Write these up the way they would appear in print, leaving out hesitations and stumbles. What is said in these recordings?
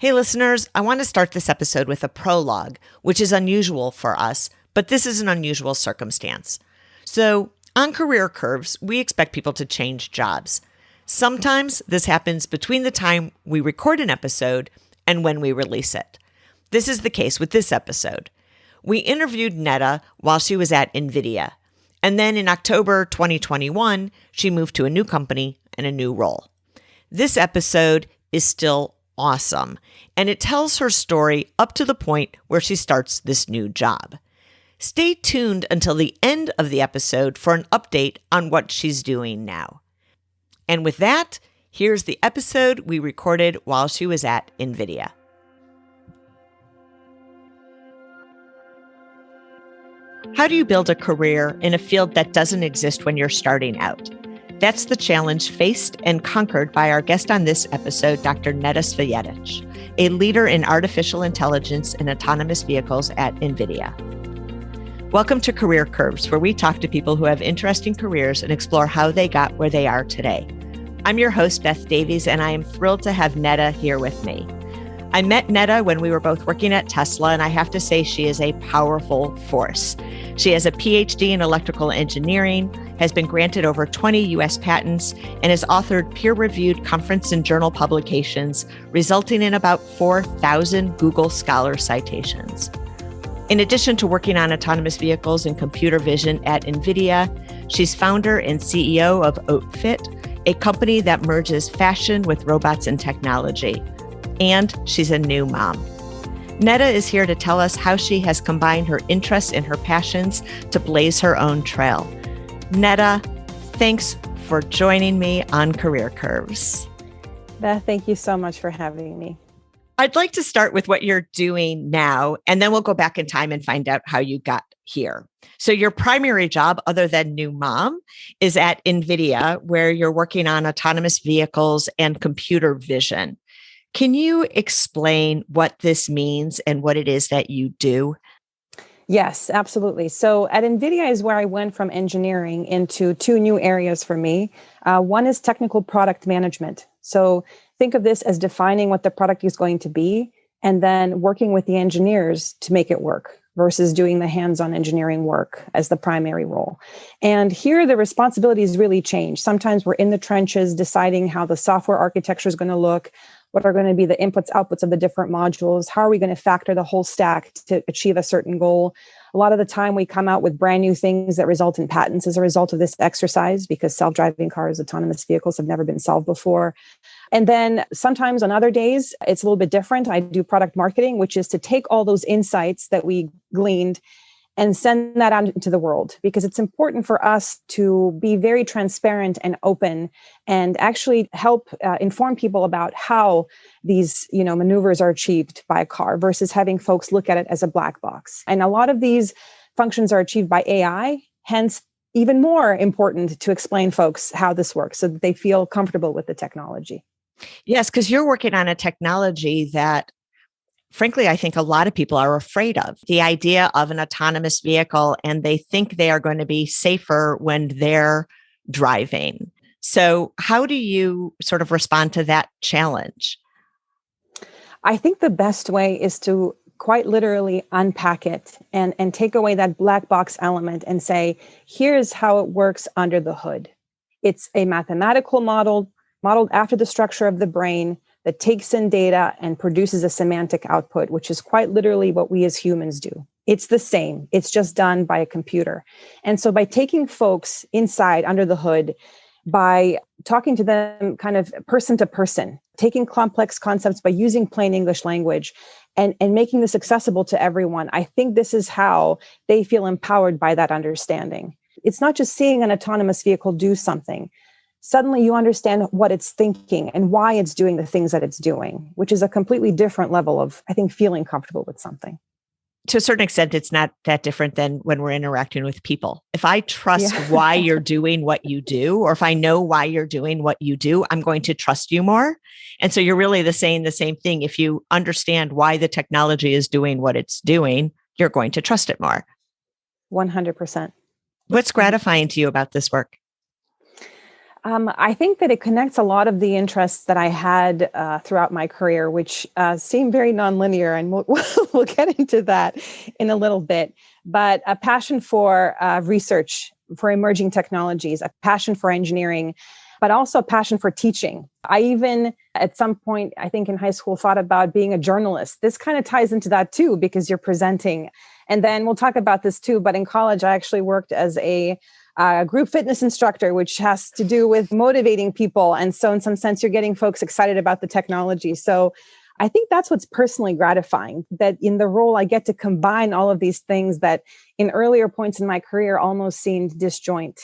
Hey, listeners, I want to start this episode with a prologue, which is unusual for us, but this is an unusual circumstance. So, on Career Curves, we expect people to change jobs. Sometimes this happens between the time we record an episode and when we release it. This is the case with this episode. We interviewed Neda while she was at Nvidia, and then in October 2021, she moved to a new company and a new role. This episode is still awesome, and it tells her story up to the point where she starts this new job. Stay tuned until the end of the episode for an update on what she's doing now. And with that, here's the episode we recorded while she was at Nvidia. How do you build a career in a field that doesn't exist when you're starting out? That's the challenge faced and conquered by our guest on this episode, Dr. Neda Cvijetic, a leader in artificial intelligence and autonomous vehicles at Nvidia. Welcome to Career Curves, where we talk to people who have interesting careers and explore how they got where they are today. I'm your host, Beth Davies, and I am thrilled to have Neda here with me. I met Neda when we were both working at Tesla, and I have to say she is a powerful force. She has a PhD in electrical engineering, has been granted over 20 U.S. patents, and has authored peer-reviewed conference and journal publications, resulting in about 4,000 Google Scholar citations. In addition to working on autonomous vehicles and computer vision at Nvidia, she's founder and CEO of Hautefit, a company that merges fashion with robots and technology. And she's a new mom. Neda is here to tell us how she has combined her interests and her passions to blaze her own trail. Neda, thanks for joining me on Career Curves. Beth, thank you so much for having me. I'd like to start with what you're doing now, and then we'll go back in time and find out how you got here. So your primary job, other than new mom, is at Nvidia, where you're working on autonomous vehicles and computer vision. Can you explain what this means and what it is that you do? Yes, absolutely. So at Nvidia is where I went from engineering into two new areas for me. One is technical product management. So think of this as defining what the product is going to be and then working with the engineers to make it work versus doing the hands-on engineering work as the primary role. And here the responsibilities really change. Sometimes we're in the trenches deciding how the software architecture is going to look, what are going to be the inputs, outputs of the different modules? How are we going to factor the whole stack to achieve a certain goal? A lot of the time we come out with brand new things that result in patents as a result of this exercise because self-driving cars, autonomous vehicles have never been solved before. And then sometimes on other days, it's a little bit different. I do product marketing, which is to take all those insights that we gleaned and send that out into the world, because it's important for us to be very transparent and open and actually help inform people about how these, maneuvers are achieved by a car versus having folks look at it as a black box. And a lot of these functions are achieved by AI, hence even more important to explain folks how this works so that they feel comfortable with the technology. Yes, because you're working on a technology that, frankly, I think a lot of people are afraid of. The idea of an autonomous vehicle, and they think they are going to be safer when they're driving. So how do you sort of respond to that challenge? I think the best way is to quite literally unpack it and take away that black box element and say, here's how it works under the hood. It's a mathematical model modeled after the structure of the brain that takes in data and produces a semantic output, which is quite literally what we as humans do. It's the same. It's just done by a computer. And so by taking folks inside under the hood, by talking to them kind of person to person, taking complex concepts by using plain English language and making this accessible to everyone, I think this is how they feel empowered by that understanding. It's not just seeing an autonomous vehicle do something. Suddenly you understand what it's thinking and why it's doing the things that it's doing, which is a completely different level of, I think, feeling comfortable with something. To a certain extent, it's not that different than when we're interacting with people. If I trust why you're doing what you do, or if I know why you're doing what you do, I'm going to trust you more. And so you're really saying the same thing. If you understand why the technology is doing what it's doing, you're going to trust it more. 100%. What's gratifying to you about this work? I think that it connects a lot of the interests that I had throughout my career, which seem very nonlinear, and we'll get into that in a little bit. But a passion for research, for emerging technologies, a passion for engineering, but also a passion for teaching. I even, at some point, I think in high school, thought about being a journalist. This kind of ties into that too, because you're presenting. And then we'll talk about this too. But in college, I actually worked as a group fitness instructor, which has to do with motivating people. And so in some sense, you're getting folks excited about the technology. So I think that's what's personally gratifying, that in the role, I get to combine all of these things that in earlier points in my career almost seemed disjoint.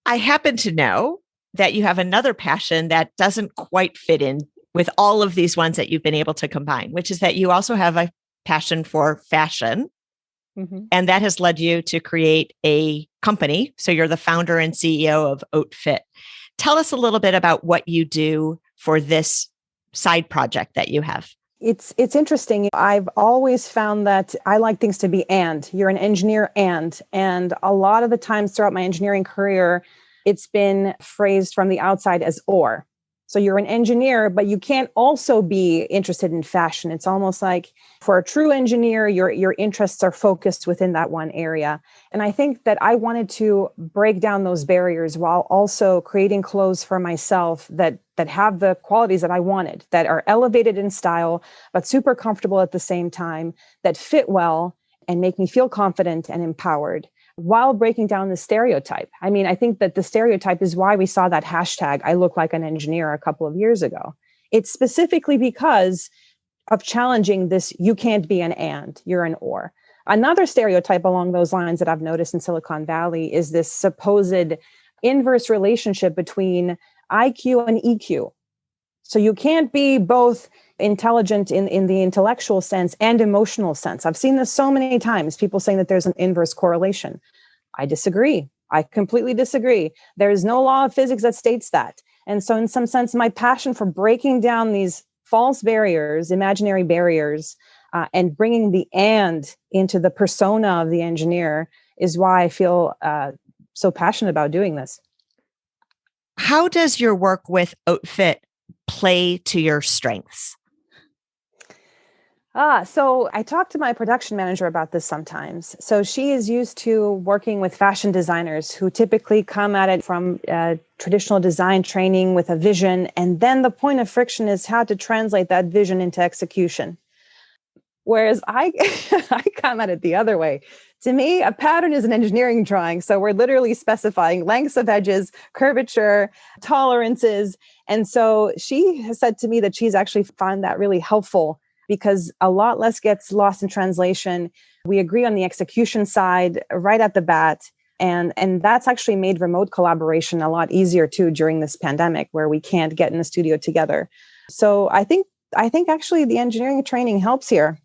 I happen to know that you have another passion that doesn't quite fit in with all of these ones that you've been able to combine, which is that you also have a passion for fashion. Mm-hmm. And that has led you to create a company. So you're the founder and CEO of Hautefit. Tell us a little bit about what you do for this side project that you have. It's interesting. I've always found that I like things to be you're an engineer and a lot of the times throughout my engineering career, it's been phrased from the outside as or. So you're an engineer, but you can't also be interested in fashion. It's almost like for a true engineer, your interests are focused within that one area. And I think that I wanted to break down those barriers while also creating clothes for myself that have the qualities that I wanted, that are elevated in style, but super comfortable at the same time, that fit well and make me feel confident and empowered, while breaking down the stereotype. I mean, I think that the stereotype is why we saw that hashtag, I look like an engineer, a couple of years ago. It's specifically because of challenging this, you can't be an and, you're an or. Another stereotype along those lines that I've noticed in Silicon Valley is this supposed inverse relationship between IQ and EQ. So you can't be both intelligent in the intellectual sense and emotional sense. I've seen this so many times, people saying that there's an inverse correlation. I disagree. I completely disagree. There is no law of physics that states that. And so in some sense, my passion for breaking down these false barriers, imaginary barriers, and bringing the and into the persona of the engineer is why I feel so passionate about doing this. How does your work with Hautefit play to your strengths? So I talk to my production manager about this sometimes. So she is used to working with fashion designers who typically come at it from traditional design training with a vision. And then the point of friction is how to translate that vision into execution. Whereas I come at it the other way. To me, a pattern is an engineering drawing. So we're literally specifying lengths of edges, curvature, tolerances. And so she has said to me that she's actually found that really helpful, because a lot less gets lost in translation. We agree on the execution side right at the bat. And that's actually made remote collaboration a lot easier too during this pandemic where we can't get in the studio together. So I think actually the engineering training helps here.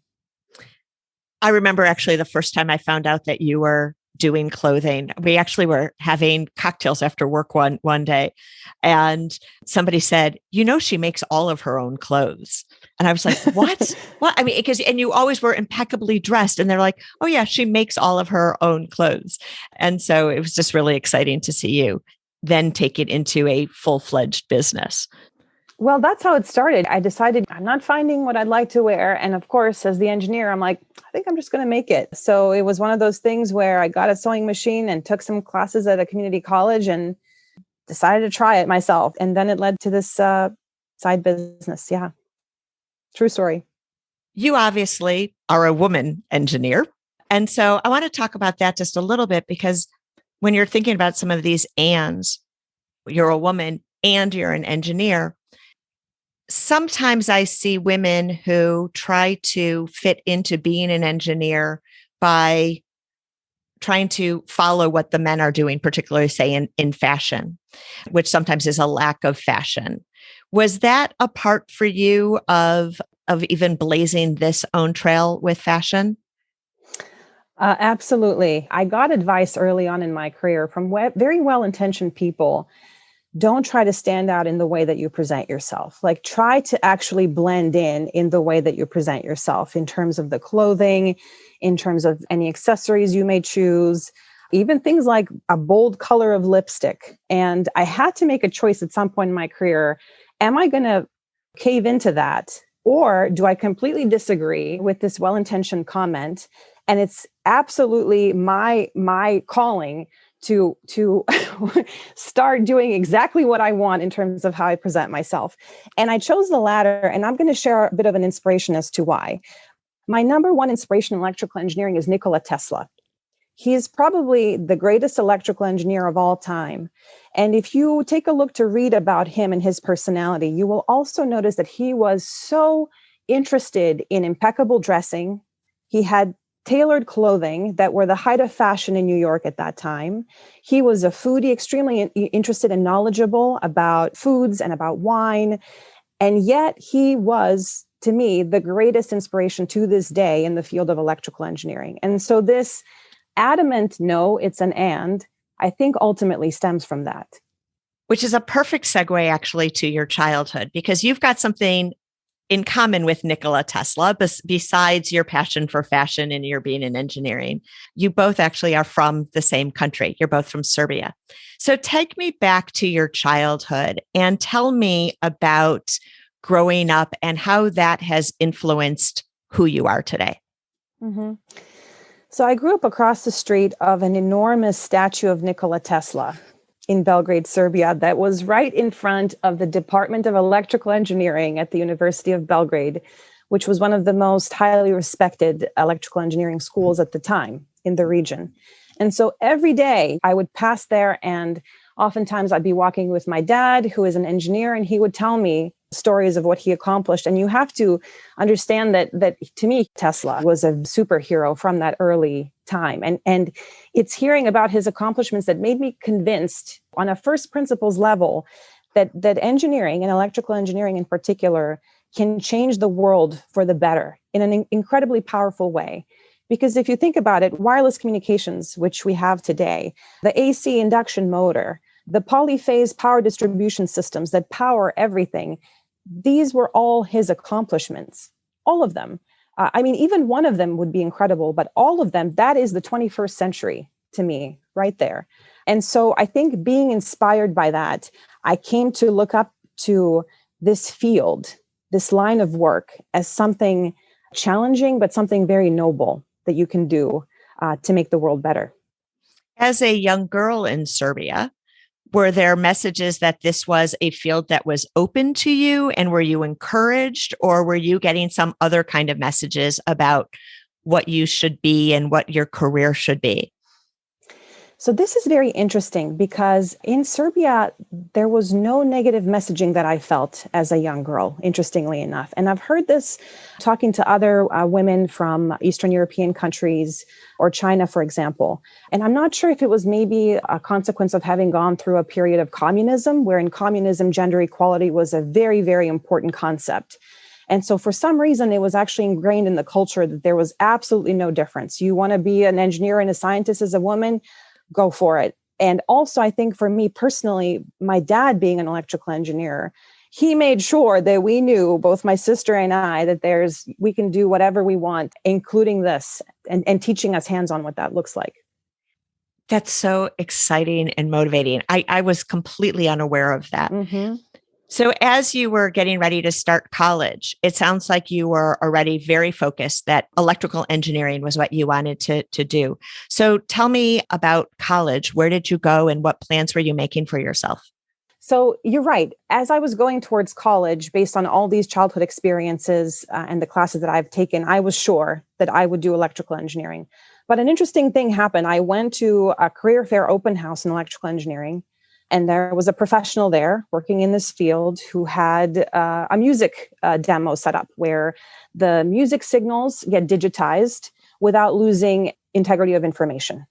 I remember actually the first time I found out that you were doing clothing. We actually were having cocktails after work one day, and somebody said, she makes all of her own clothes. And I was like, what? What? I mean, and you always were impeccably dressed. And they're like, oh yeah, she makes all of her own clothes. And so it was just really exciting to see you then take it into a full-fledged business. Well, that's how it started. I decided I'm not finding what I'd like to wear. And of course, as the engineer, I'm like, I think I'm just going to make it. So it was one of those things where I got a sewing machine and took some classes at a community college and decided to try it myself. And then it led to this side business. Yeah. True story. You obviously are a woman engineer. And so I want to talk about that just a little bit, because when you're thinking about some of these ands, you're a woman and you're an engineer. Sometimes I see women who try to fit into being an engineer by trying to follow what the men are doing, particularly say in fashion, which sometimes is a lack of fashion. Was that a part for you of even blazing this own trail with fashion? Absolutely. I got advice early on in my career from very well-intentioned people. Don't try to stand out in the way that you present yourself. Like, try to actually blend in the way that you present yourself in terms of the clothing, in terms of any accessories you may choose. even things like a bold color of lipstick. And I had to make a choice at some point in my career. Am I going to cave into that? Or do I completely disagree with this well-intentioned comment? And it's absolutely my calling to start doing exactly what I want in terms of how I present myself. And I chose the latter, and I'm going to share a bit of an inspiration as to why. My number one inspiration in electrical engineering is Nikola Tesla. He is probably the greatest electrical engineer of all time. And if you take a look to read about him and his personality, you will also notice that he was so interested in impeccable dressing. He had tailored clothing that were the height of fashion in New York at that time. He was a foodie, extremely interested and knowledgeable about foods and about wine. And yet he was, to me, the greatest inspiration to this day in the field of electrical engineering. And so this adamant no, it's an and, I think ultimately stems from that. Which is a perfect segue actually to your childhood, because you've got something in common with Nikola Tesla, besides your passion for fashion and your being in engineering. You both actually are from the same country. You're both from Serbia. So take me back to your childhood and tell me about growing up and how that has influenced who you are today. Mm-hmm. So I grew up across the street of an enormous statue of Nikola Tesla in Belgrade, Serbia, that was right in front of the Department of Electrical Engineering at the University of Belgrade, which was one of the most highly respected electrical engineering schools at the time in the region. And so every day I would pass there, and oftentimes I'd be walking with my dad, who is an engineer, and he would tell me stories of what he accomplished. And you have to understand that to me, Tesla was a superhero from that early time. And it's hearing about his accomplishments that made me convinced on a first principles level that engineering, and electrical engineering in particular, can change the world for the better in an incredibly powerful way. Because if you think about it, wireless communications, which we have today, the AC induction motor, the polyphase power distribution systems that power everything, these were all his accomplishments, all of them. I mean, even one of them would be incredible, but all of them, that is the 21st century to me, right there. And so I think being inspired by that, I came to look up to this field, this line of work, as something challenging, but something very noble that you can do to make the world better. As a young girl in Serbia, were there messages that this was a field that was open to you, and were you encouraged, or were you getting some other kind of messages about what you should be and what your career should be? So this is very interesting because in Serbia, there was no negative messaging that I felt as a young girl, interestingly enough. And I've heard this talking to other women from Eastern European countries or China, for example. And I'm not sure if it was maybe a consequence of having gone through a period of communism, where in communism, gender equality was a very, very important concept. And so for some reason, it was actually ingrained in the culture that there was absolutely no difference. You want to be an engineer and a scientist as a woman, go for it. And also, I think for me personally, my dad being an electrical engineer, he made sure that we knew, both my sister and I, that we can do whatever we want, including this, and teaching us hands-on what that looks like. That's so exciting and motivating. I was completely unaware of that. Mm-hmm. So as you were getting ready to start college, it sounds like you were already very focused that electrical engineering was what you wanted to do. So tell me about college. Where did you go and what plans were you making for yourself? So you're right. As I was going towards college, based on all these childhood experiences and the classes that I've taken, I was sure that I would do electrical engineering. But an interesting thing happened. I went to a career fair open house in electrical engineering. And there was a professional there working in this field who had a music demo set up where the music signals get digitized without losing integrity of information.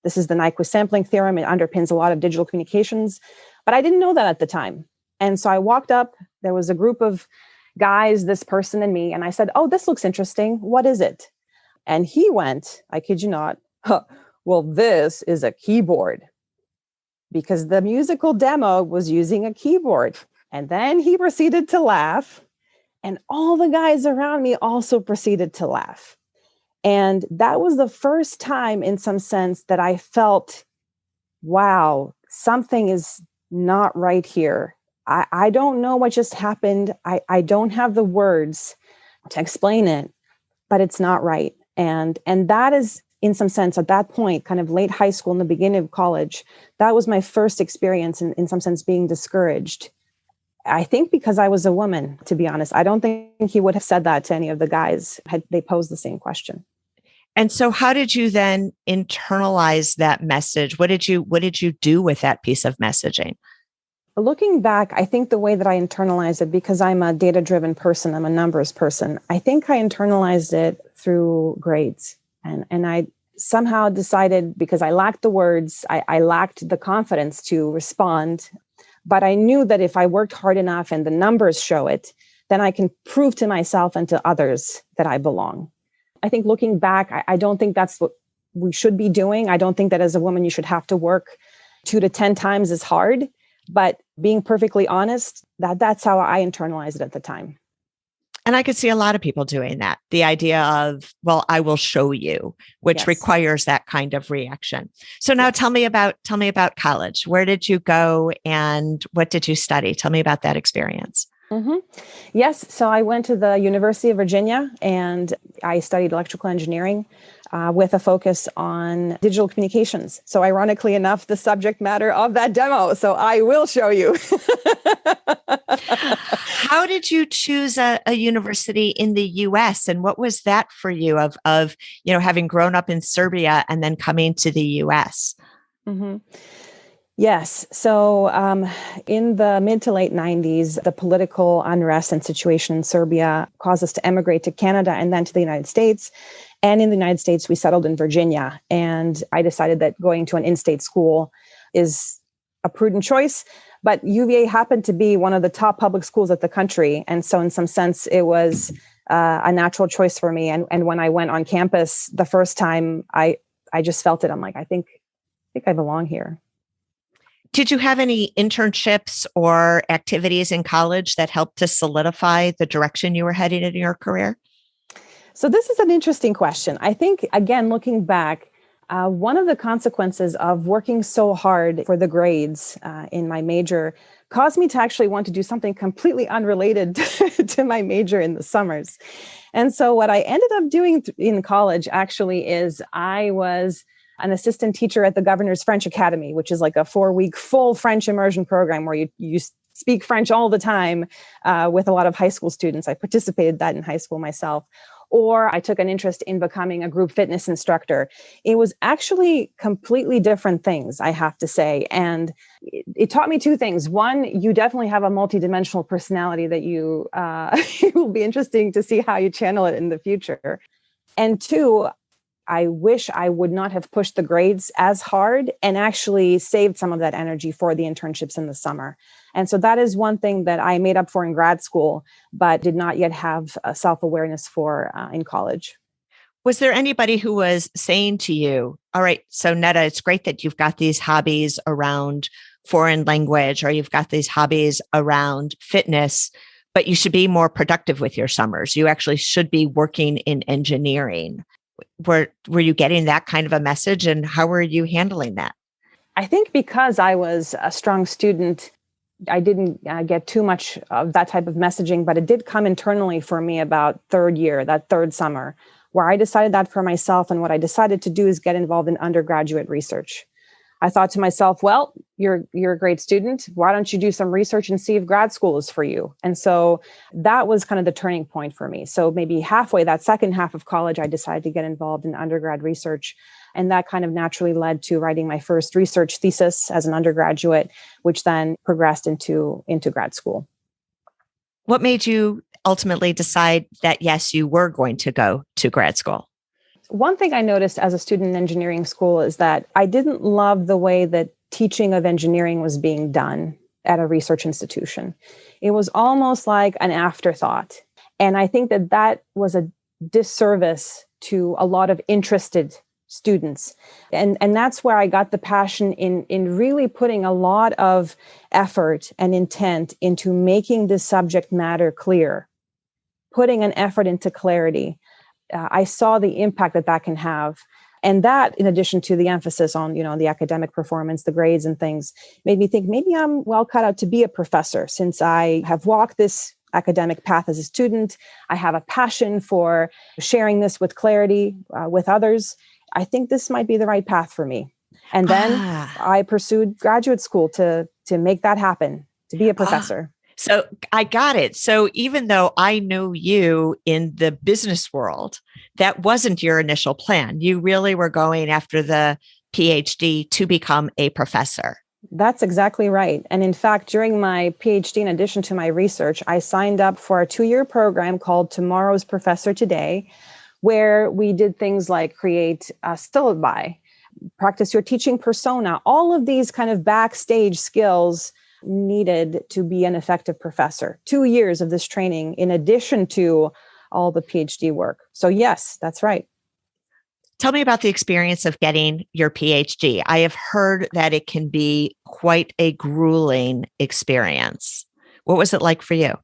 This is the Nyquist sampling theorem. It underpins a lot of digital communications, but I didn't know that at the time. And so I walked up, there was a group of guys, this person and me, and I said, "Oh, this looks interesting. What is it?" And he went, I kid you not, "Well, this is a keyboard." Because the musical demo was using a keyboard. And then he proceeded to laugh. And all the guys around me also proceeded to laugh. And that was the first time, in some sense, that I felt, wow, something is not right here. I don't know what just happened. I don't have the words to explain it, but it's not right. And that is, in some sense, at that point, kind of late high school and the beginning of college, that was my first experience in some sense being discouraged. I think because I was a woman, to be honest. I don't think he would have said that to any of the guys had they posed the same question. And so how did you then internalize that message? What did you do with that piece of messaging? Looking back, I think the way that I internalized it, because I'm a data-driven person, I'm a numbers person, I think I internalized it through grades. And I somehow decided, because I lacked the words, I lacked the confidence to respond, but I knew that if I worked hard enough and the numbers show it, then I can prove to myself and to others that I belong. I think looking back, I don't think that's what we should be doing. I don't think that as a woman, you should have to work 2 to 10 times as hard. But being perfectly honest, that's how I internalized it at the time. And I could see a lot of people doing that. The idea of, well, I will show you, which Yes. requires that kind of reaction. So now tell me about college. Where did you go and what did you study? Tell me about that experience. Mm-hmm. Yes. So I went to the University of Virginia and I studied electrical engineering with a focus on digital communications. So ironically enough, the subject matter of that demo. So I will show you. How did you choose a university in the US? And what was that for you of having grown up in Serbia and then coming to the US? Mm-hmm. Yes. So in the mid to late 90s, the political unrest and situation in Serbia caused us to emigrate to Canada and then to the United States. And in the United States, we settled in Virginia. And I decided that going to an in-state school is a prudent choice. But UVA happened to be one of the top public schools at the country. And so in some sense, it was a natural choice for me. And when I went on campus the first time, I just felt it. I'm like, I think I belong here. Did you have any internships or activities in college that helped to solidify the direction you were heading in your career? So this is an interesting question. I think, again, looking back, one of the consequences of working so hard for the grades in my major caused me to actually want to do something completely unrelated to my major in the summers. And so what I ended up doing in college actually is I was an assistant teacher at the Governor's French Academy, which is like a 4-week full French immersion program where you speak French all the time with a lot of high school students. I participated in that in high school myself. Or I took an interest in becoming a group fitness instructor. It was actually completely different things, I have to say. And it taught me 2 things. One, you definitely have a multidimensional personality that you it will be interesting to see how you channel it in the future. And 2, I wish I would not have pushed the grades as hard and actually saved some of that energy for the internships in the summer. And so that is one thing that I made up for in grad school, but did not yet have self-awareness for in college. Was there anybody who was saying to you, all right, so Neda, it's great that you've got these hobbies around foreign language or you've got these hobbies around fitness, but you should be more productive with your summers. You actually should be working in engineering. Were you getting that kind of a message and how were you handling that? I think because I was a strong student, I didn't get too much of that type of messaging, but it did come internally for me about third year, that third summer, where I decided that for myself. And what I decided to do is get involved in undergraduate research. I thought to myself, well, you're a great student. Why don't you do some research and see if grad school is for you? And so that was kind of the turning point for me. So maybe halfway, that second half of college, I decided to get involved in undergrad research. And that kind of naturally led to writing my first research thesis as an undergraduate, which then progressed into grad school. What made you ultimately decide that, yes, you were going to go to grad school? One thing I noticed as a student in engineering school is that I didn't love the way that teaching of engineering was being done at a research institution. It was almost like an afterthought. And I think that was a disservice to a lot of interested students. And that's where I got the passion in really putting a lot of effort and intent into making this subject matter clear, putting an effort into clarity. I saw the impact that that can have. And that, in addition to the emphasis on, the academic performance, the grades and things, made me think maybe I'm well cut out to be a professor, since I have walked this academic path as a student. I have a passion for sharing this with clarity with others. I think this might be the right path for me. And then I pursued graduate school to make that happen, to be a professor. So I got it. So even though I know you in the business world, that wasn't your initial plan. You really were going after the PhD to become a professor. That's exactly right. And in fact, during my PhD, in addition to my research, I signed up for a 2-year program called Tomorrow's Professor Today, where we did things like create syllabi, practice your teaching persona, all of these kind of backstage skills needed to be an effective professor. 2 years of this training in addition to all the PhD work. So yes, that's right. Tell me about the experience of getting your PhD. I have heard that it can be quite a grueling experience. What was it like for you?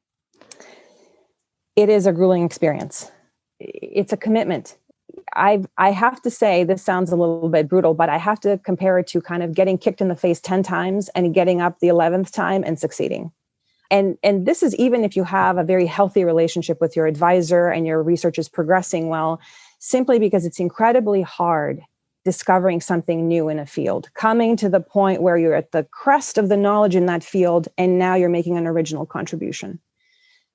It is a grueling experience. It's a commitment. I have to say, this sounds a little bit brutal, but I have to compare it to kind of getting kicked in the face 10 times and getting up the 11th time and succeeding. And this is even if you have a very healthy relationship with your advisor and your research is progressing well, simply because it's incredibly hard discovering something new in a field, coming to the point where you're at the crest of the knowledge in that field, and now you're making an original contribution.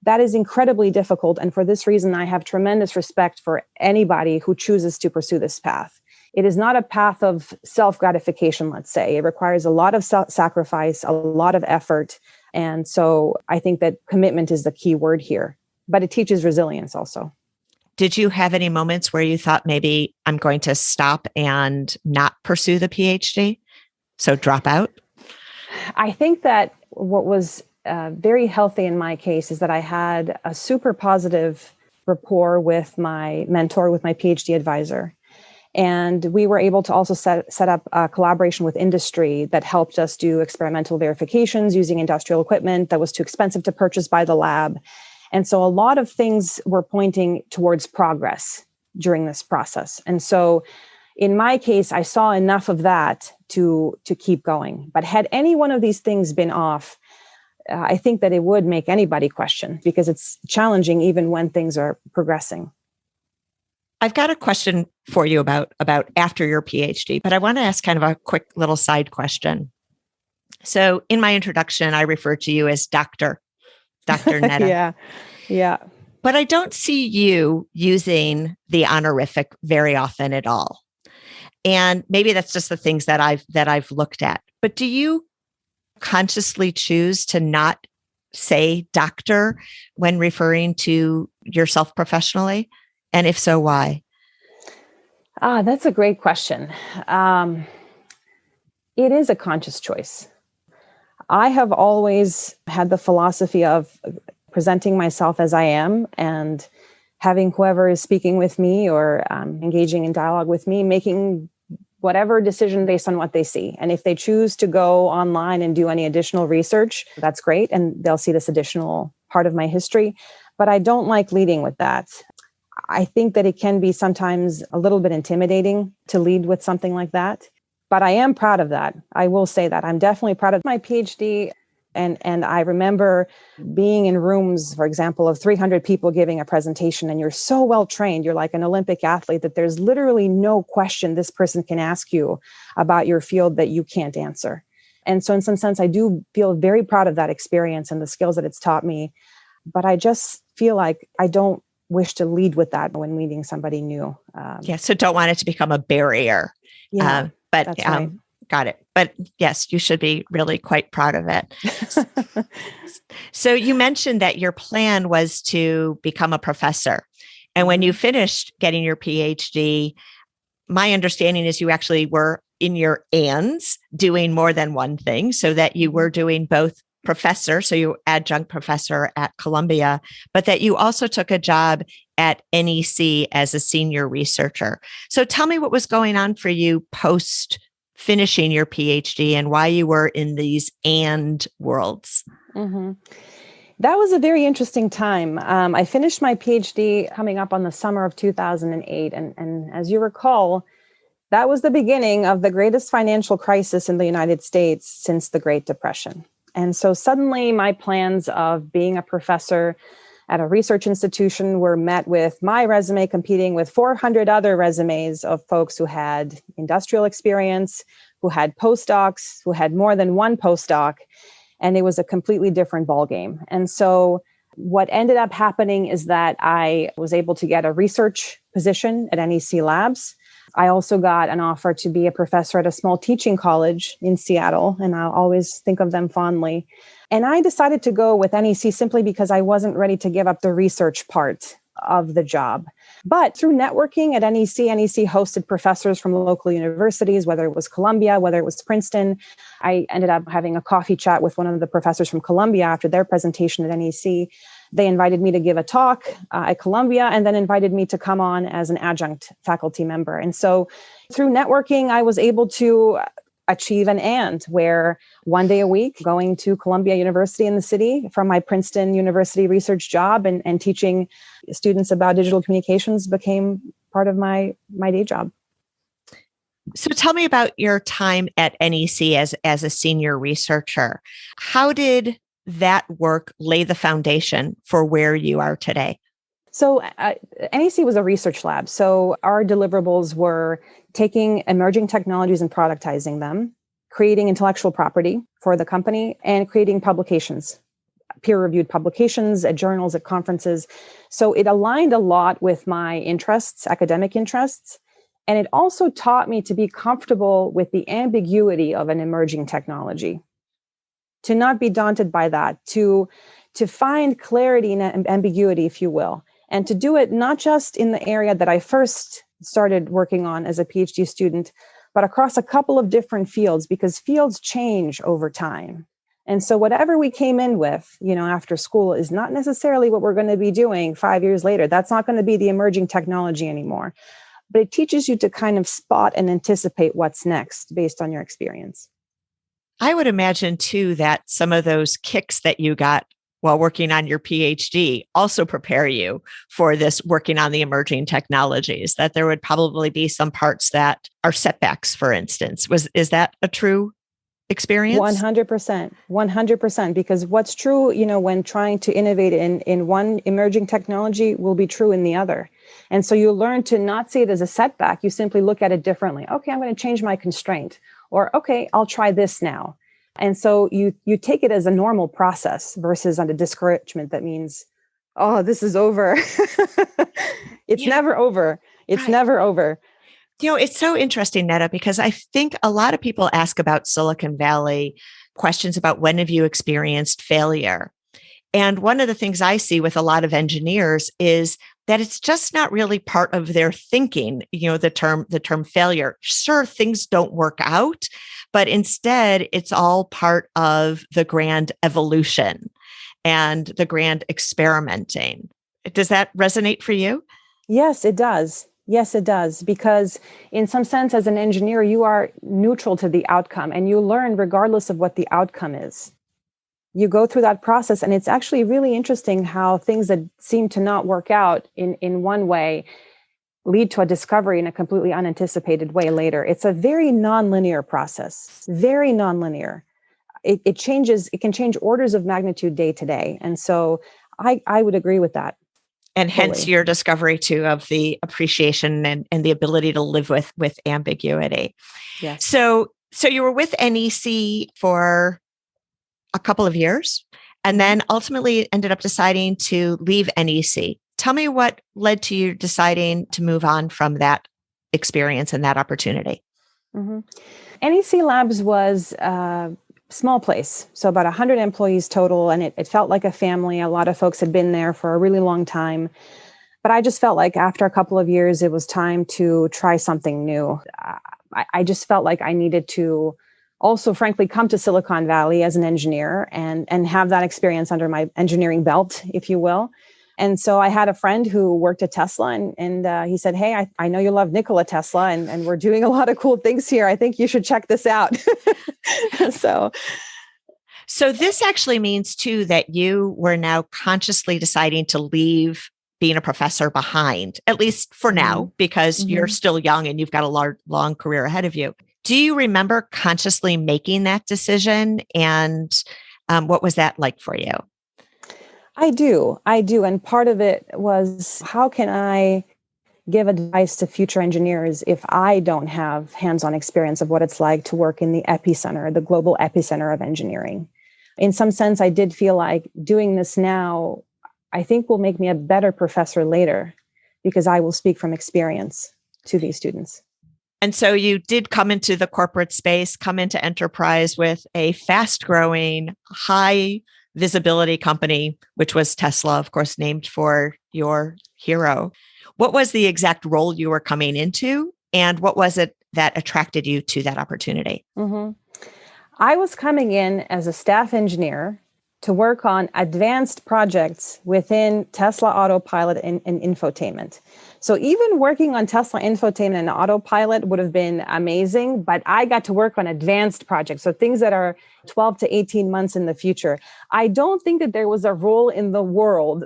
That is incredibly difficult. And for this reason, I have tremendous respect for anybody who chooses to pursue this path. It is not a path of self-gratification, let's say. It requires a lot of sacrifice, a lot of effort. And so I think that commitment is the key word here, but it teaches resilience also. Did you have any moments where you thought maybe I'm going to stop and not pursue the PhD? So drop out? I think that what was very healthy in my case is that I had a super positive rapport with my mentor, with my PhD advisor. And we were able to also set up a collaboration with industry that helped us do experimental verifications using industrial equipment that was too expensive to purchase by the lab. And so a lot of things were pointing towards progress during this process. And so in my case, I saw enough of that to keep going. But had any one of these things been off, I think that it would make anybody question, because it's challenging even when things are progressing. I've got a question for you about after your PhD, but I want to ask kind of a quick little side question. So in my introduction, I refer to you as Dr. Neda. Yeah. But I don't see you using the honorific very often at all. And maybe that's just the things that I've looked at. But do you consciously choose to not say doctor when referring to yourself professionally? And if so, why? That's a great question. It is a conscious choice. I have always had the philosophy of presenting myself as I am and having whoever is speaking with me or engaging in dialogue with me, making whatever decision based on what they see. And if they choose to go online and do any additional research, that's great. And they'll see this additional part of my history. But I don't like leading with that. I think that it can be sometimes a little bit intimidating to lead with something like that. But I am proud of that. I will say that. I'm definitely proud of my PhD. And I remember being in rooms, for example, of 300 people giving a presentation, and you're so well trained, you're like an Olympic athlete, that there's literally no question this person can ask you about your field that you can't answer. And so in some sense, I do feel very proud of that experience and the skills that it's taught me. But I just feel like I don't wish to lead with that when meeting somebody new. So don't want it to become a barrier. Yeah, but that's right. Got it. But yes, you should be really quite proud of it. So you mentioned that your plan was to become a professor. And when you finished getting your PhD, my understanding is you actually were in your ands doing more than one thing, so that you were doing both professor, so you adjunct professor at Columbia, but that you also took a job at NEC as a senior researcher. So tell me what was going on for you post finishing your PhD and why you were in these and worlds. Mm-hmm. That was a very interesting time. I finished my PhD coming up on the summer of 2008. And as you recall, that was the beginning of the greatest financial crisis in the United States since the Great Depression. And so suddenly my plans of being a professor at a research institution were met with my resume competing with 400 other resumes of folks who had industrial experience, who had postdocs, who had more than one postdoc. And it was a completely different ballgame. And so what ended up happening is that I was able to get a research position at NEC Labs. I also got an offer to be a professor at a small teaching college in Seattle, and I'll always think of them fondly. And I decided to go with NEC simply because I wasn't ready to give up the research part of the job. But through networking at NEC hosted professors from local universities, whether it was Columbia, whether it was Princeton. I ended up having a coffee chat with one of the professors from Columbia after their presentation at NEC. They invited me to give a talk at Columbia and then invited me to come on as an adjunct faculty member. And so through networking, I was able to achieve an where one day a week going to Columbia University in the city from my Princeton University research job and teaching students about digital communications became part of my day job. So tell me about your time at NEC as a senior researcher. How did that work lay the foundation for where you are today? So NEC was a research lab. So our deliverables were taking emerging technologies and productizing them, creating intellectual property for the company, and creating publications, peer-reviewed publications at journals, at conferences. So it aligned a lot with my interests, academic interests. And it also taught me to be comfortable with the ambiguity of an emerging technology, to not be daunted by that, to find clarity in ambiguity, if you will, and to do it not just in the area that I first started working on as a PhD student, but across a couple of different fields, because fields change over time. And so whatever we came in with, after school is not necessarily what we're going to be doing 5 years later. That's not going to be the emerging technology anymore. But it teaches you to kind of spot and anticipate what's next based on your experience. I would imagine, too, that some of those kicks that you got while working on your PhD also prepare you for this working on the emerging technologies, that there would probably be some parts that are setbacks, for instance. Is that a true experience? 100%, because what's true, when trying to innovate in one emerging technology will be true in the other. And so you learn to not see it as a setback. You simply look at it differently. Okay, I'm going to change my constraint, or okay, I'll try this now. And so you take it as a normal process versus on a discouragement that means, oh, this is over. It's never over. It's never over. It's so interesting, Neda, because I think a lot of people ask about Silicon Valley, questions about when have you experienced failure? And one of the things I see with a lot of engineers is that it's just not really part of their thinking, the term failure. Sure, things don't work out, but instead it's all part of the grand evolution and the grand experimenting. Does that resonate for you? Yes, it does. Yes, it does. Because in some sense, as an engineer, you are neutral to the outcome and you learn regardless of what the outcome is. You go through that process, and it's actually really interesting how things that seem to not work out in one way lead to a discovery in a completely unanticipated way later. It's a very nonlinear process, very nonlinear. It can change orders of magnitude day to day. And so I would agree with that. And hence your discovery too of the appreciation and the ability to live with ambiguity. Yes. So you were with NEC for a couple of years and then ultimately ended up deciding to leave NEC. Tell me what led to you deciding to move on from that experience and that opportunity. Mm-hmm. NEC Labs was a small place, so about 100 employees total, and it felt like a family. A lot of folks had been there for a really long time. But I just felt like after a couple of years, it was time to try something new. I just felt like I needed to also, frankly, come to Silicon Valley as an engineer and have that experience under my engineering belt, if you will. And so I had a friend who worked at Tesla and he said, hey, I know you love Nikola Tesla and we're doing a lot of cool things here. I think you should check this out. So this actually means too that you were now consciously deciding to leave being a professor behind, at least for now, because you're still young and you've got a long career ahead of you. Do you remember consciously making that decision? And what was that like for you? I do. And part of it was, how can I give advice to future engineers if I don't have hands-on experience of what it's like to work in the epicenter, the global epicenter of engineering? In some sense, I did feel like doing this now, I think will make me a better professor later, because I will speak from experience to these students. And so you did come into the corporate space, come into enterprise with a fast growing, high visibility company, which was Tesla, of course, named for your hero. What was the exact role you were coming into? And what was it that attracted you to that opportunity? I was coming in as a staff engineer to work on advanced projects within Tesla Autopilot and infotainment. So even working on Tesla infotainment and autopilot would have been amazing, but I got to work on advanced projects. So things that are 12 to 18 months in the future. I don't think that there was a role in the world.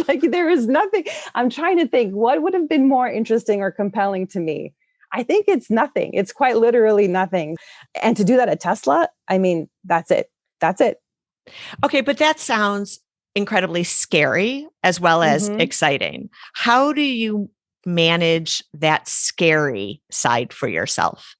Like there is nothing. I'm trying to think what would have been more interesting or compelling to me. I think it's nothing. It's quite literally nothing. And to do that at Tesla, I mean, that's it. That's it. Okay, but that sounds incredibly scary as well as exciting. How do you manage that scary side for yourself?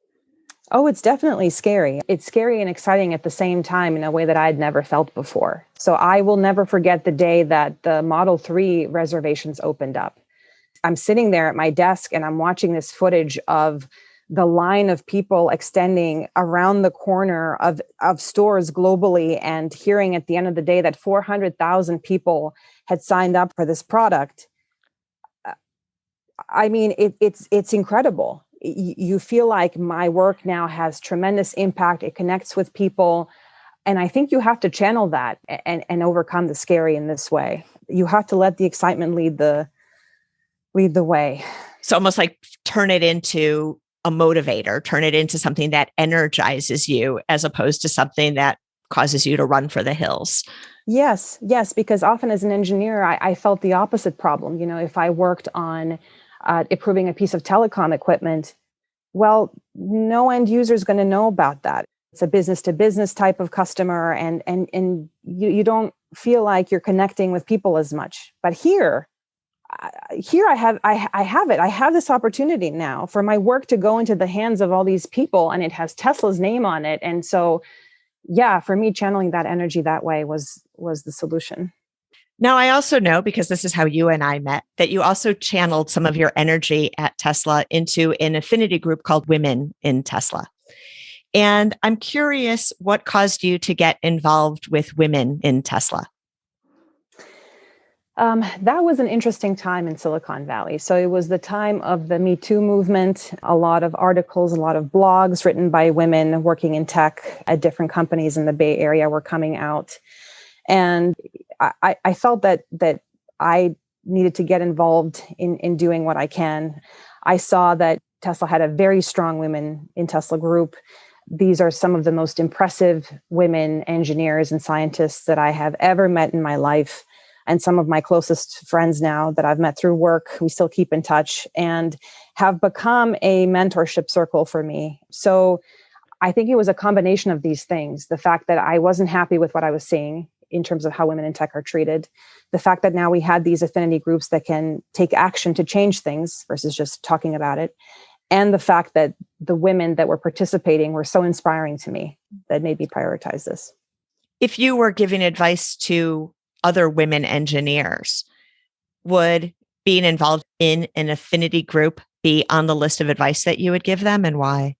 Oh, it's definitely scary. It's scary and exciting at the same time in a way that I'd never felt before. So I will never forget the day that the Model 3 reservations opened up. I'm sitting there at my desk and I'm watching this footage of the line of people extending around the corner of stores globally, and hearing at the end of the day that 400,000 people had signed up for this product. I mean, it's incredible. You feel like my work now has tremendous impact. It connects with people. And I think you have to channel that and overcome the scary in this way. You have to let the excitement lead the way. So almost like turn it into a motivator, turn it into something that energizes you as opposed to something that causes you to run for the hills. Yes, because often as an engineer, I felt the opposite problem. You know, if I worked on improving a piece of telecom equipment, well, no end user is going to know about that. It's a business to business type of customer, and you don't feel like you're connecting with people as much. But here I have it. I have this opportunity now for my work to go into the hands of all these people, and it has Tesla's name on it. And so, yeah, for me, channeling that energy that way was the solution. Now, I also know, because this is how you and I met, that you also channeled some of your energy at Tesla into an affinity group called Women in Tesla. And I'm curious, what caused you to get involved with Women in Tesla? That was an interesting time in Silicon Valley. So it was the time of the Me Too movement, a lot of articles, a lot of blogs written by women working in tech at different companies in the Bay Area were coming out. And I felt that I needed to get involved in doing what I can. I saw that Tesla had a very strong Women in Tesla group. These are some of the most impressive women engineers and scientists that I have ever met in my life. And some of my closest friends now that I've met through work, we still keep in touch and have become a mentorship circle for me. So I think it was a combination of these things. The fact that I wasn't happy with what I was seeing in terms of how women in tech are treated. The fact that now we had these affinity groups that can take action to change things versus just talking about it. And the fact that the women that were participating were so inspiring to me that made me prioritize this. If you were giving advice to other women engineers, would being involved in an affinity group be on the list of advice that you would give them, and why?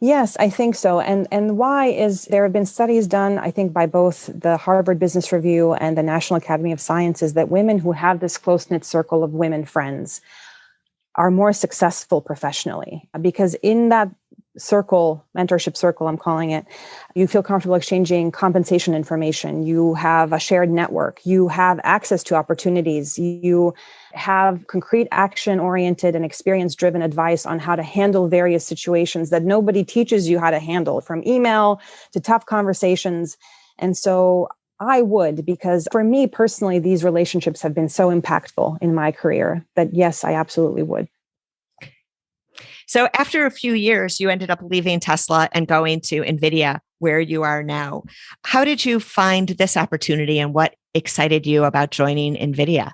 Yes, I think so. And why is there have been studies done, I think, by both the Harvard Business Review and the National Academy of Sciences, that women who have this close-knit circle of women friends are more successful professionally, because in that circle, mentorship circle, I'm calling it, you feel comfortable exchanging compensation information. You have a shared network. You have access to opportunities. You have concrete action-oriented and experience-driven advice on how to handle various situations that nobody teaches you how to handle, from email to tough conversations. And so I would, because for me personally, these relationships have been so impactful in my career that yes, I absolutely would. So after a few years, you ended up leaving Tesla and going to Nvidia, where you are now. How did you find this opportunity and what excited you about joining Nvidia?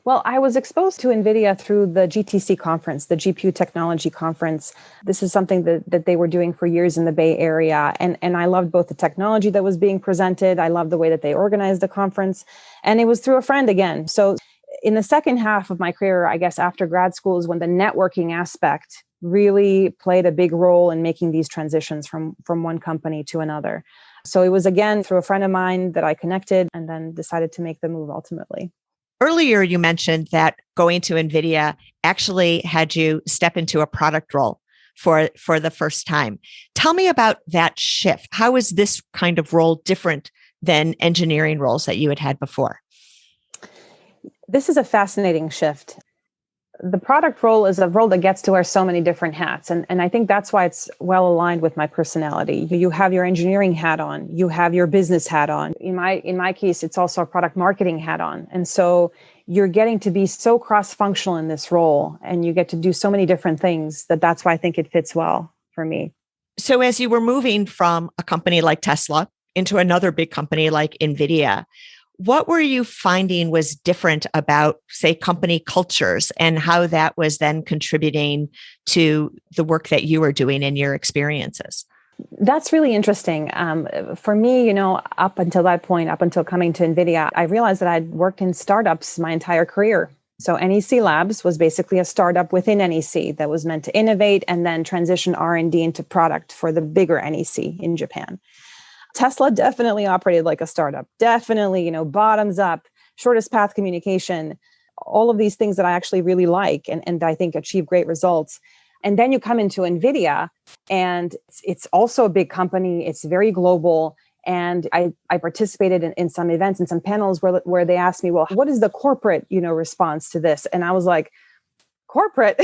Well, I was exposed to NVIDIA through the GTC conference, the GPU Technology Conference. This is something that they were doing for years in the Bay Area. And I loved both the technology that was being presented. I loved the way that they organized the conference. And it was through a friend again. So in the second half of my career, I guess after grad school is when the networking aspect really played a big role in making these transitions from one company to another. So it was again through a friend of mine that I connected and then decided to make the move ultimately. Earlier, you mentioned that going to NVIDIA actually had you step into a product role for the first time. Tell me about that shift. How is this kind of role different than engineering roles that you had had before? This is a fascinating shift. The product role is a role that gets to wear so many different hats. And I think that's why it's well aligned with my personality. You have your engineering hat on, you have your business hat on. In my case, it's also a product marketing hat on. And so you're getting to be so cross-functional in this role and you get to do so many different things that's why I think it fits well for me. So as you were moving from a company like Tesla into another big company like Nvidia, what were you finding was different about, say, company cultures and how that was then contributing to the work that you were doing in your experiences? That's really interesting. For me, up until that point, up until coming to NVIDIA, I realized that I'd worked in startups my entire career. So NEC Labs was basically a startup within NEC that was meant to innovate and then transition R&D into product for the bigger NEC in Japan. Tesla definitely operated like a startup, definitely, bottoms up, shortest path communication, all of these things that I actually really like and I think achieve great results. And then you come into NVIDIA and it's also a big company. It's very global. And I participated in some events and some panels where they asked me, well, what is the corporate, response to this? And I was like, corporate.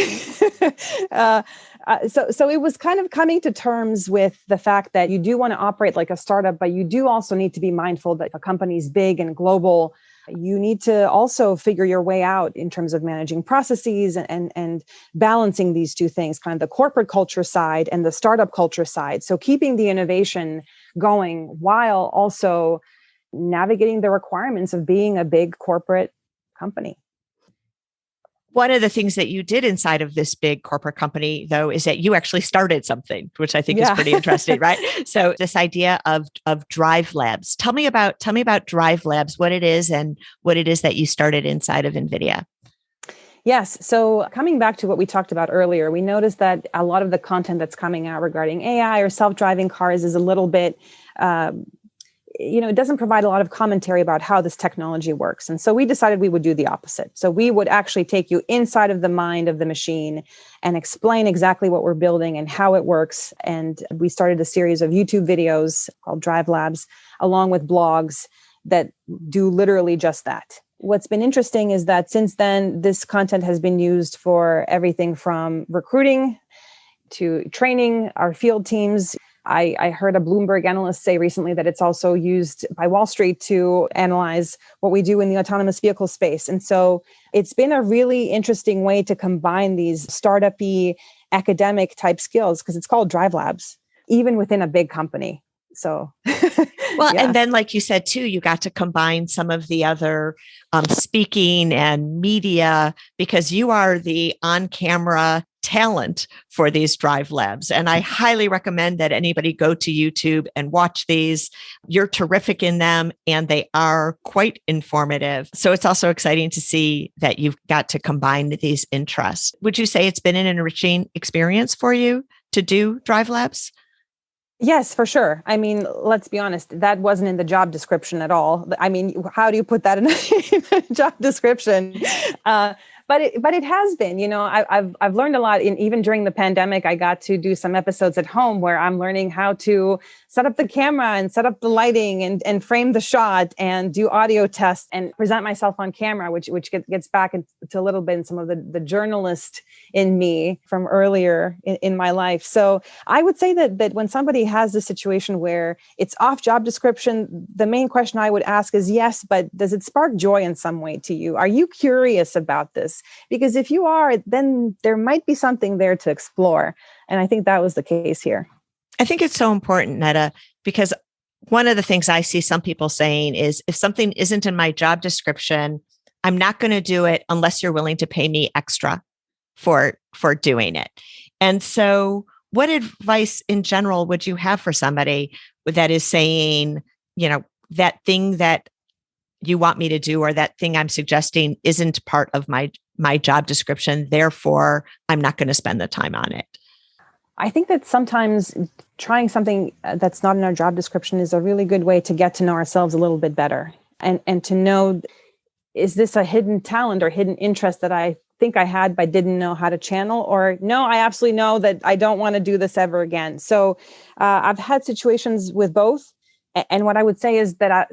So it was kind of coming to terms with the fact that you do want to operate like a startup, but you do also need to be mindful that a company is big and global. You need to also figure your way out in terms of managing processes and balancing these two things, kind of the corporate culture side and the startup culture side. So keeping the innovation going while also navigating the requirements of being a big corporate company. One of the things that you did inside of this big corporate company, though, is that you actually started something, which I think is pretty interesting, right? So this idea of Drive Labs. Tell me about Drive Labs, what it is and what it is that you started inside of NVIDIA. Yes. So coming back to what we talked about earlier, we noticed that a lot of the content that's coming out regarding AI or self-driving cars is a little bit it doesn't provide a lot of commentary about how this technology works. And so we decided we would do the opposite. So we would actually take you inside of the mind of the machine and explain exactly what we're building and how it works. And we started a series of YouTube videos called Drive Labs, along with blogs that do literally just that. What's been interesting is that since then, this content has been used for everything from recruiting to training our field teams. I heard a Bloomberg analyst say recently that it's also used by Wall Street to analyze what we do in the autonomous vehicle space. And so it's been a really interesting way to combine these startup-y academic type skills because it's called Drive Labs, even within a big company. So, well, yeah. And then, like you said, too, you got to combine some of the other speaking and media because you are the on-camera talent for these Drive Labs. And I highly recommend that anybody go to YouTube and watch these. You're terrific in them and they are quite informative. So it's also exciting to see that you've got to combine these interests. Would you say it's been an enriching experience for you to do Drive Labs? Yes, for sure. I mean, let's be honest, that wasn't in the job description at all. I mean, how do you put that in a job description? But but it has been, I've learned a lot. Even during the pandemic, I got to do some episodes at home where I'm learning how to set up the camera and set up the lighting and frame the shot and do audio tests and present myself on camera, which gets back into a little bit in some of the journalist in me from earlier in my life. So I would say that when somebody has a situation where it's off job description, the main question I would ask is, yes, but does it spark joy in some way to you? Are you curious about this? Because if you are, then there might be something there to explore. And I think that was the case here. I think it's so important, Neda, because one of the things I see some people saying is if something isn't in my job description, I'm not going to do it unless you're willing to pay me extra for doing it. And so what advice in general would you have for somebody that is saying, that thing that you want me to do or that thing I'm suggesting isn't part of my job description, therefore I'm not going to spend the time on it? I think that sometimes trying something that's not in our job description is a really good way to get to know ourselves a little bit better and to know, is this a hidden talent or hidden interest that I think I had but didn't know how to channel? Or no, I absolutely know that I don't want to do this ever again. So I've had situations with both. And what I would say is that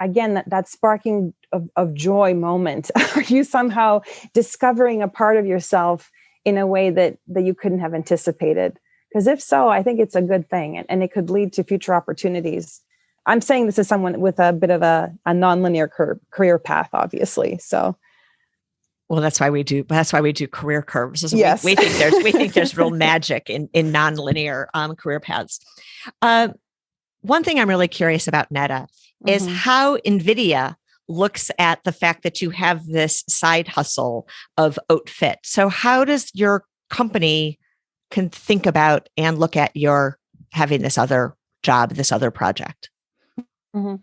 again, that sparking of joy moment, are you somehow discovering a part of yourself in a way that you couldn't have anticipated? Because if so, I think it's a good thing and it could lead to future opportunities. I'm saying this as someone with a bit of a nonlinear career path, obviously. So, well, that's why we do career curves. Yes. We think there's real magic in nonlinear career paths. One thing I'm really curious about, Neda, is how Nvidia looks at the fact that you have this side hustle of Hautefit. So how does your company can think about and look at your having this other job, this other project? Mm-hmm.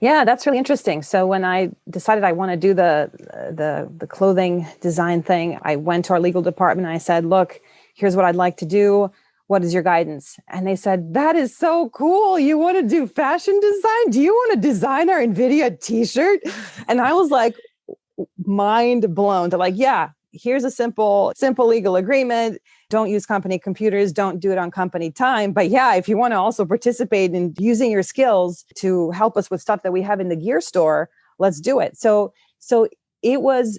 Yeah, that's really interesting. So when I decided I want to do the clothing design thing, I went to our legal department and I said, look, here's what I'd like to do. What is your guidance? And they said, that is so cool. You want to do fashion design? Do you want to design our Nvidia t-shirt? And I was like, mind blown. They're like, yeah, here's a simple legal agreement. Don't use company computers. Don't do it on company time. But yeah, if you want to also participate in using your skills to help us with stuff that we have in the gear store, let's do it. So it was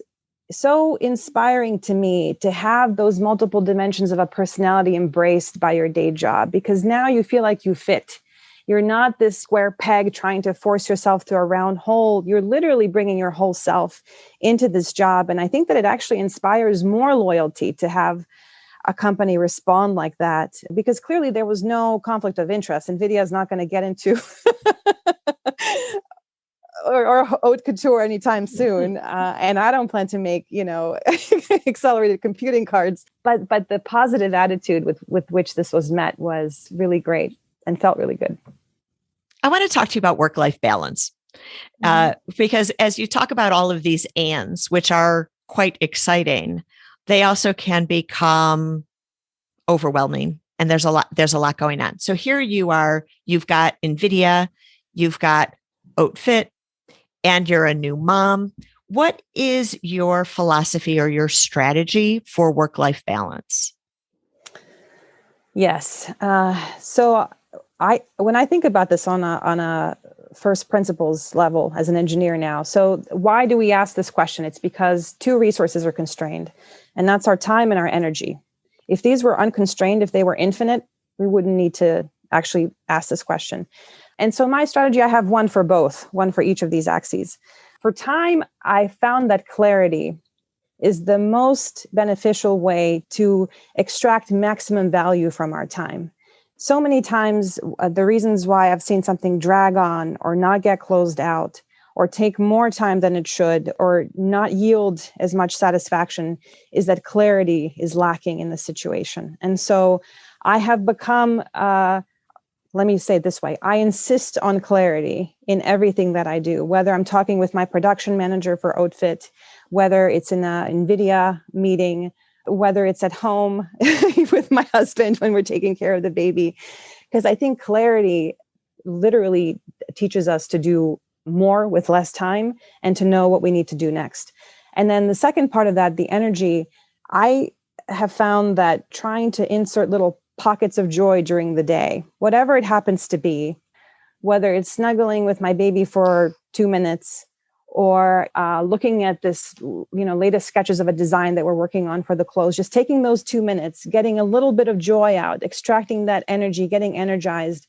so inspiring to me to have those multiple dimensions of a personality embraced by your day job, because now you feel like you fit. You're not this square peg trying to force yourself through a round hole. You're literally bringing your whole self into this job. And I think that it actually inspires more loyalty to have a company respond like that, because clearly there was no conflict of interest. Nvidia is not going to get into or haute couture anytime soon. And I don't plan to make, accelerated computing cards. But the positive attitude with which this was met was really great and felt really good. I want to talk to you about work-life balance. Because as you talk about all of these ands, which are quite exciting, they also can become overwhelming. And there's a lot going on. So here you are, you've got Nvidia, you've got Hautefit, and you're a new mom. What is your philosophy or your strategy for work-life balance? Yes. So when I think about this on a first principles level as an engineer now, so why do we ask this question? It's because two resources are constrained, and that's our time and our energy. If these were unconstrained, if they were infinite, we wouldn't need to actually ask this question. And so my strategy, I have one for both, one for each of these axes. For time, I found that clarity is the most beneficial way to extract maximum value from our time. So many times, the reasons why I've seen something drag on or not get closed out or take more time than it should or not yield as much satisfaction is that clarity is lacking in the situation. And so I have become, let me say it this way, I insist on clarity in everything that I do, whether I'm talking with my production manager for Hautefit, whether it's in a NVIDIA meeting, whether it's at home with my husband when we're taking care of the baby. Because I think clarity literally teaches us to do more with less time and to know what we need to do next. And then the second part of that, the energy, I have found that trying to insert little pockets of joy during the day, whatever it happens to be, whether it's snuggling with my baby for 2 minutes or looking at this, latest sketches of a design that we're working on for the clothes, just taking those 2 minutes, getting a little bit of joy out, extracting that energy, getting energized,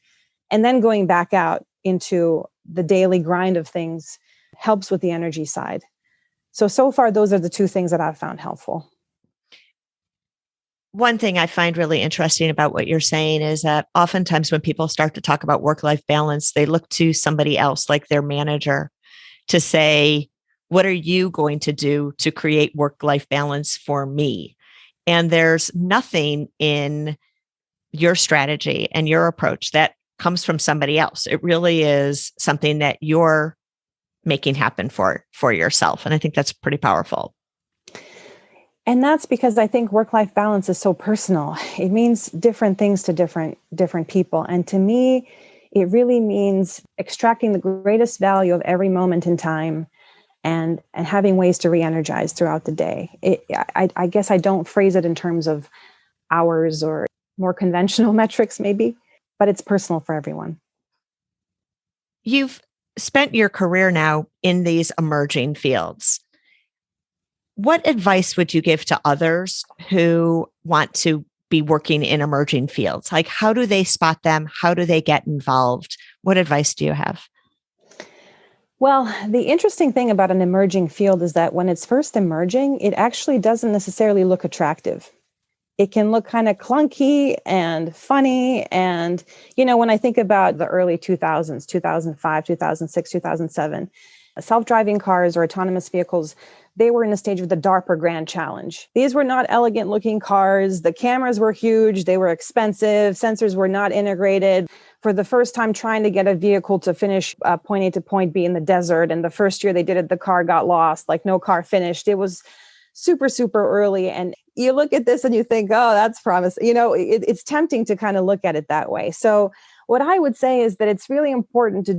and then going back out into the daily grind of things helps with the energy side. So far, those are the two things that I've found helpful. One thing I find really interesting about what you're saying is that oftentimes when people start to talk about work-life balance, they look to somebody else, like their manager, to say, what are you going to do to create work-life balance for me? And there's nothing in your strategy and your approach that comes from somebody else. It really is something that you're making happen for yourself. And I think that's pretty powerful. And that's because I think work-life balance is so personal. It means different things to different people. And to me, it really means extracting the greatest value of every moment in time and having ways to re-energize throughout the day. I guess I don't phrase it in terms of hours or more conventional metrics maybe, but it's personal for everyone. You've spent your career now in these emerging fields. What advice would you give to others who want to be working in emerging fields? Like, how do they spot them? How do they get involved? What advice do you have? Well, the interesting thing about an emerging field is that when it's first emerging, it actually doesn't necessarily look attractive. It can look kind of clunky and funny. And, when I think about the early 2000s, 2005, 2006, 2007, self-driving cars or autonomous vehicles, they were in a stage of the DARPA Grand Challenge. These were not elegant looking cars. The cameras were huge. They were expensive. Sensors were not integrated. For the first time trying to get a vehicle to finish point A to point B in the desert. And the first year they did it, the car got lost, like no car finished. It was super, super early. And you look at this and you think, oh, that's promising. It's tempting to kind of look at it that way. So what I would say is that it's really important to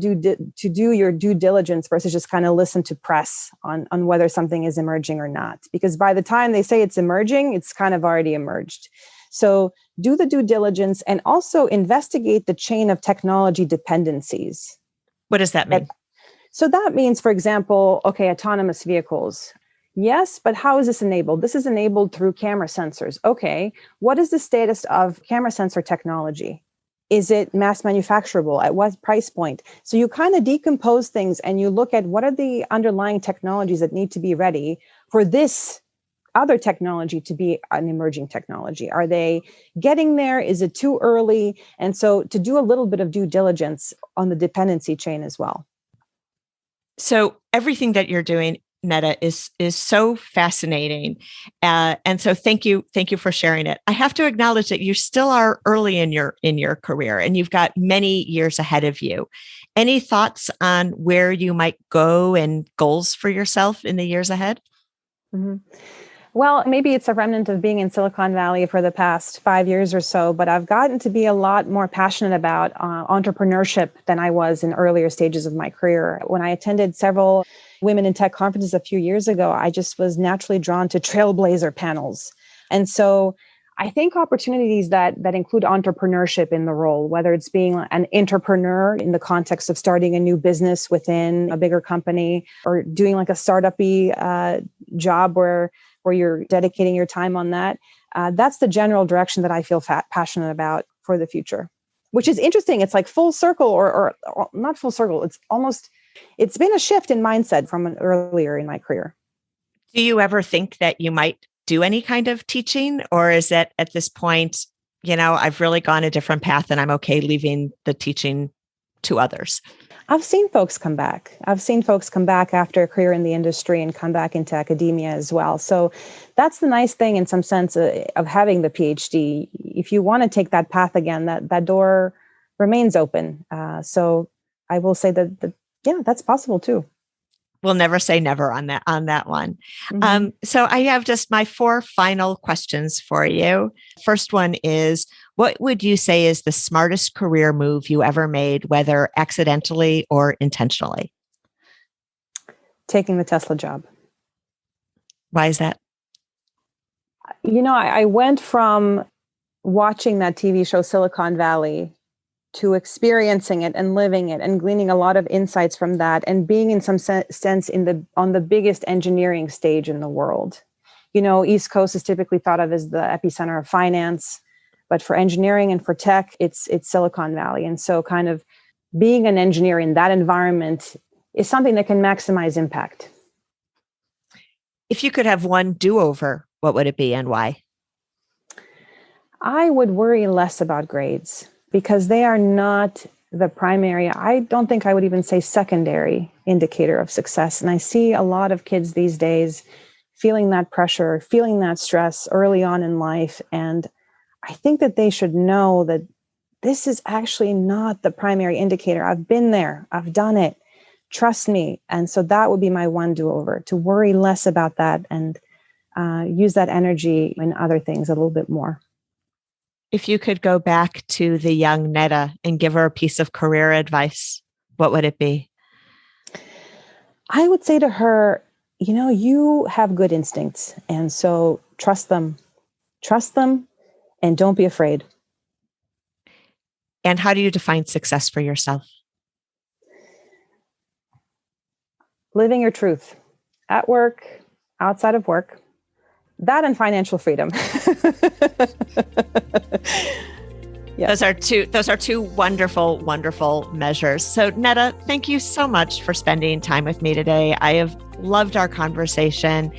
do your due diligence versus just kind of listen to press on whether something is emerging or not. Because by the time they say it's emerging, it's kind of already emerged. So do the due diligence and also investigate the chain of technology dependencies. What does that mean? So that means, for example, autonomous vehicles. Yes, but how is this enabled? This is enabled through camera sensors. Okay, what is the status of camera sensor technology? Is it mass manufacturable? At what price point? So you kind of decompose things and you look at what are the underlying technologies that need to be ready for this other technology to be an emerging technology. Are they getting there? Is it too early? And so to do a little bit of due diligence on the dependency chain as well. So everything that you're doing, Neda, is so fascinating. And so thank you for sharing it. I have to acknowledge that you still are early in your career and you've got many years ahead of you. Any thoughts on where you might go and goals for yourself in the years ahead? Mm-hmm. Well, maybe it's a remnant of being in Silicon Valley for the past 5 years or so, but I've gotten to be a lot more passionate about entrepreneurship than I was in earlier stages of my career. When I attended several women in tech conferences a few years ago, I just was naturally drawn to trailblazer panels. And so I think opportunities that include entrepreneurship in the role, whether it's being an entrepreneur in the context of starting a new business within a bigger company or doing like a startup-y job where you're dedicating your time on that. That's the general direction that I feel passionate about for the future, which is interesting. It's like full circle or not full circle. It's been a shift in mindset from earlier in my career. Do you ever think that you might do any kind of teaching, or is that at this point, I've really gone a different path and I'm okay leaving the teaching to others? I've seen folks come back. After a career in the industry and come back into academia as well. So that's the nice thing in some sense of having the PhD. If you want to take that path again, that door remains open. So I will say that that's possible too. We'll never say never on that one. Mm-hmm. So I have just my 4 final questions for you. First one is, what would you say is the smartest career move you ever made, whether accidentally or intentionally? Taking the Tesla job. Why is that? I went from watching that TV show Silicon Valley to experiencing it and living it and gleaning a lot of insights from that and being in some sense on the biggest engineering stage in the world. East Coast is typically thought of as the epicenter of finance, but for engineering and for tech, it's Silicon Valley. And so kind of being an engineer in that environment is something that can maximize impact. If you could have one do-over, what would it be and why? I would worry less about grades because they are not the primary, I don't think I would even say secondary indicator of success. And I see a lot of kids these days feeling that pressure, feeling that stress early on in life. And I think that they should know that this is actually not the primary indicator. I've been there. I've done it. Trust me. And so that would be my one do-over, to worry less about that and use that energy in other things a little bit more. If you could go back to the young Neda and give her a piece of career advice, what would it be? I would say to her, you have good instincts. And so trust them, and don't be afraid. And how do you define success for yourself? Living your truth at work, outside of work, that and financial freedom. Yeah. Those are two wonderful, wonderful measures. So Neda, thank you so much for spending time with me today. I have loved our conversation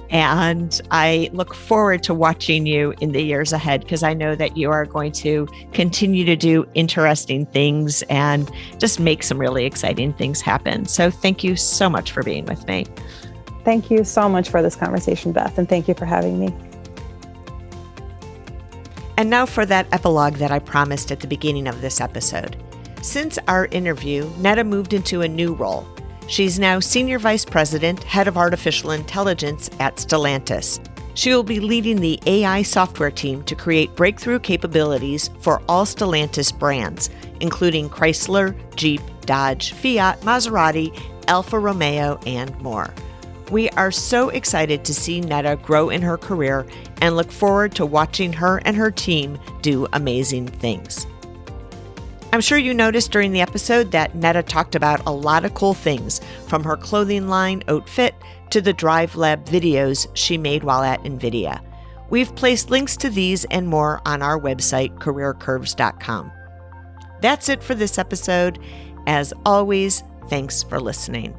and I look forward to watching you in the years ahead because I know that you are going to continue to do interesting things and just make some really exciting things happen. So thank you so much for being with me. Thank you so much for this conversation, Beth, and thank you for having me. And now for that epilogue that I promised at the beginning of this episode. Since our interview, Neda moved into a new role. She's now Senior Vice President, Head of Artificial Intelligence at Stellantis. She will be leading the AI software team to create breakthrough capabilities for all Stellantis brands, including Chrysler, Jeep, Dodge, Fiat, Maserati, Alfa Romeo, and more. We are so excited to see Neda grow in her career and look forward to watching her and her team do amazing things. I'm sure you noticed during the episode that Neda talked about a lot of cool things, from her clothing line, Hautefit, to the Drive Lab videos she made while at Nvidia. We've placed links to these and more on our website, careercurves.com. That's it for this episode. As always, thanks for listening.